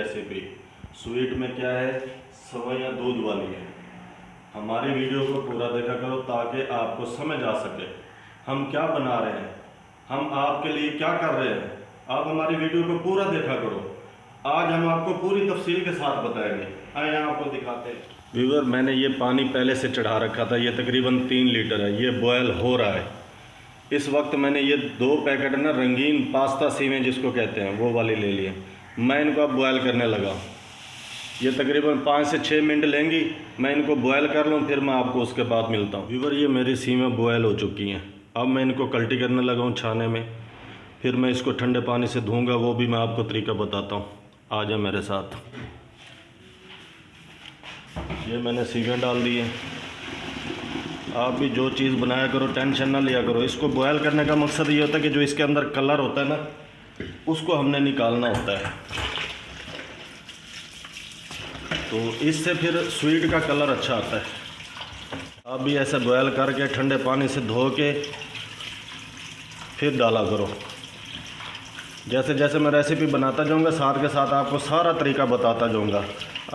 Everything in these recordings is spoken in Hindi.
रेसिपी। स्वीट में क्या है, सेवइयां दूध वाली है। हमारी वीडियो को पूरा देखा करो ताकि आपको समझ आ सके हम क्या बना रहे हैं, हम आपके लिए क्या कर रहे हैं। आप हमारी वीडियो को पूरा देखा करो। आज हम आपको पूरी तफसील के साथ बताएंगे। आइए आपको दिखाते हैं। व्यूअर, मैंने ये पानी पहले से चढ़ा रखा था, ये तकरीबन 3 लीटर है, ये बॉयल हो रहा है। इस वक्त मैंने ये 2 पैकेट ना रंगीन पास्ता सीमें जिसको कहते हैं वो वाली ले लिए। मैं इनको अब बॉयल करने लगा। ये तकरीबन 5 से 6 मिनट लेंगी। मैं इनको बॉयल कर लूँ, फिर मैं आपको उसके बाद मिलता हूँ। व्यूअर, ये मेरी सीमें बॉयल हो चुकी हैं। अब मैं इनको कल्टी करने लगा हूँ छाने में। फिर मैं इसको ठंडे पानी से धोऊँगा, वो भी मैं आपको तरीका बताता हूँ। आ जाए मेरे साथ। ये मैंने सीमें डाल दी है। आप भी जो चीज़ बनाया करो टेंशन ना लिया करो। इसको बॉयल करने का मकसद ये होता है कि जो इसके अंदर कलर होता है ना, उसको हमने निकालना होता है। तो इससे फिर स्वीट का कलर अच्छा आता है। आप भी ऐसे बॉयल करके ठंडे पानी से धो के फिर डाला करो। जैसे जैसे मैं रेसिपी बनाता जाऊंगा, साथ के साथ आपको सारा तरीका बताता जाऊंगा।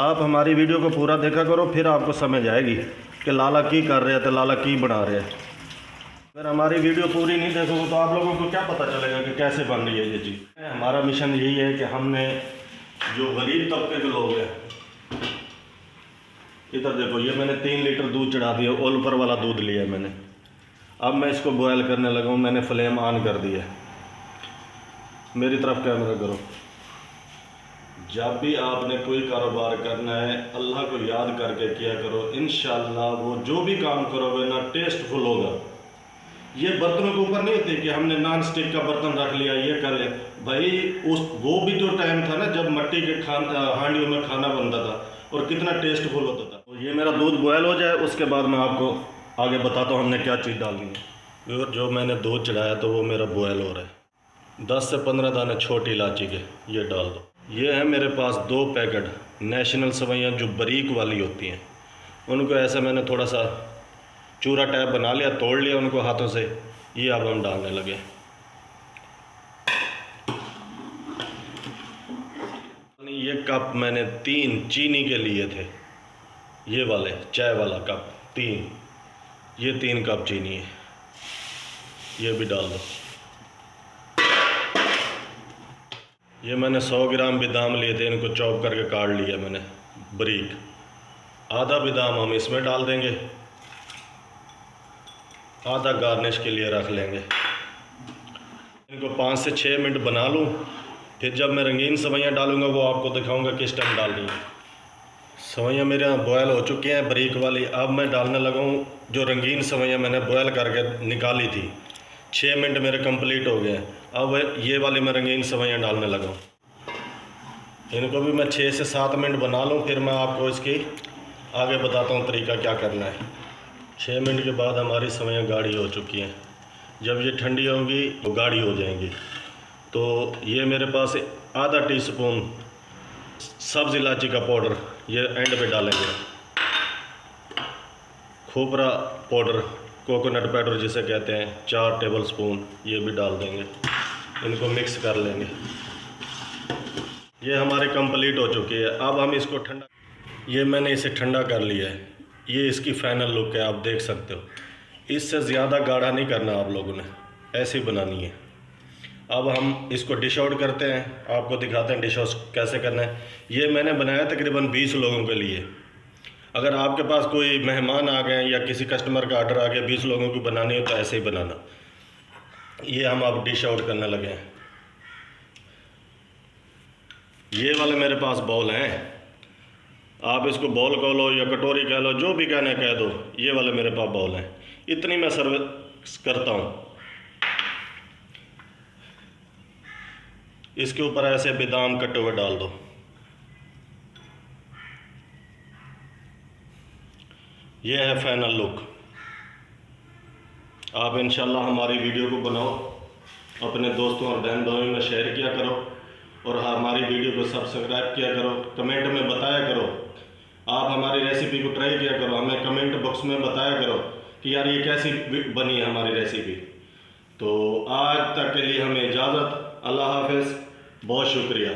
आप हमारी वीडियो को पूरा देखा करो, फिर आपको समझ आएगी कि लाला की कर रहे हैं तो लाला की बना रहे हैं। अगर हमारी वीडियो पूरी नहीं देखोगे तो आप लोगों को क्या पता चलेगा कि कैसे बन रही है ये चीज़। हमारा मिशन यही है कि हमने जो गरीब तबके के लोग हैं, इधर देखो, ये मैंने 3 लीटर दूध चढ़ा दिया, ओलपर वाला दूध लिया मैंने। अब मैं इसको बॉयल करने लगा हूँ। मैंने फ्लेम ऑन कर दी है। मेरी तरफ कैमरा करो। जब भी आपने कोई कारोबार करना है, अल्लाह को याद करके किया करो। इंशाअल्लाह वो जो भी काम करोगे ना, टेस्टफुल होगा। ये बर्तनों के ऊपर नहीं होती कि हमने नॉन स्टिक का बर्तन रख लिया, ये कर लिया। भाई वो भी तो टाइम था ना जब मिट्टी के हांडियों में खाना बनता था और कितना टेस्टफुल होता था। तो ये मेरा दूध बॉयल हो जाए, उसके बाद मैं आपको आगे बताता हूँ हमने क्या चीज़ डालनी है। और जो मैंने दूध चढ़ाया तो वो मेरा बॉयल हो रहा है। 10 से 15 दाने छोटी इलायची के ये डाल दो। ये है मेरे पास 2 पैकेट नेशनल सेवइयां जो बारीक वाली होती हैं। उनको ऐसे मैंने थोड़ा सा चूरा टाइप बना लिया, तोड़ लिया उनको हाथों से। ये अब हम डालने लगे। ये कप मैंने 3 चीनी के लिए थे, ये वाले चाय वाला कप 3। ये 3 कप चीनी है, ये भी डाल दो। ये मैंने 100 ग्राम बादाम लिए थे, इनको चॉप करके काट लिया मैंने बारीक। आधा बादाम हम इसमें डाल देंगे, आधा गार्निश के लिए रख लेंगे। इनको 5 से 6 मिनट बना लूँ, फिर जब मैं रंगीन सेवइयां डालूंगा वो आपको दिखाऊंगा किस टाइम डालनी है। सेवइयां मेरे यहाँ बॉयल हो चुकी हैं बारीक वाली। अब मैं डालने लगा हूँ जो रंगीन सेवइयां मैंने बॉयल करके निकाली थी। 6 मिनट मेरे कंप्लीट हो गए। अब ये वाली मैं रंगीन सेवइयां डालने लगा हूँ। इनको भी मैं 6 से 7 मिनट बना लूँ, फिर मैं आपको इसकी आगे बताता हूँ तरीका क्या करना है। 6 मिनट के बाद हमारी सेवइयां गाढ़ी हो चुकी हैं। जब ये ठंडी होंगी तो गाढ़ी हो जाएंगी। तो ये मेरे पास आधा टीस्पून सब्ज़ इलायची का पाउडर ये एंड पे डालेंगे। खोपरा पाउडर, कोकोनट पाउडर जिसे कहते हैं, 4 टेबलस्पून ये भी डाल देंगे। इनको मिक्स कर लेंगे। ये हमारे कंप्लीट हो चुकी है। अब हम इसको ठंडा, ये मैंने इसे ठंडा कर लिया है। ये इसकी फाइनल लुक है, आप देख सकते हो। इससे ज़्यादा गाढ़ा नहीं करना आप लोगों ने, ऐसी बनानी है। अब हम इसको डिश आउट करते हैं, आपको दिखाते हैं डिश आउट कैसे करना है। ये मैंने बनाया तकरीबन 20 लोगों के लिए। अगर आपके पास कोई मेहमान आ गए या किसी कस्टमर का ऑर्डर आ गया 20 लोगों की बनानी हो तो ऐसे ही बनाना। ये हम अब डिश आउट करने लगे हैं। ये वाले मेरे पास बाउल हैं, आप इसको बाउल कह लो या कटोरी कह लो, जो भी कहना कह दो। ये वाले मेरे पास बाउल हैं। इतनी मैं सर्विस करता हूँ। इसके ऊपर ऐसे बादाम कटे हुए डाल दो। ये है फाइनल लुक। आप इंशाल्लाह हमारी वीडियो को बनाओ, अपने दोस्तों और बहन भाइयों में शेयर किया करो और हमारी वीडियो को सब्सक्राइब किया करो। कमेंट में बताया करो, आप हमारी रेसिपी को ट्राई किया करो। हमें कमेंट बॉक्स में बताया करो कि यार ये कैसी बनी है हमारी रेसिपी। तो आज तक के लिए हमें इजाज़त। अल्लाह हाफ़िज़, बहुत शुक्रिया।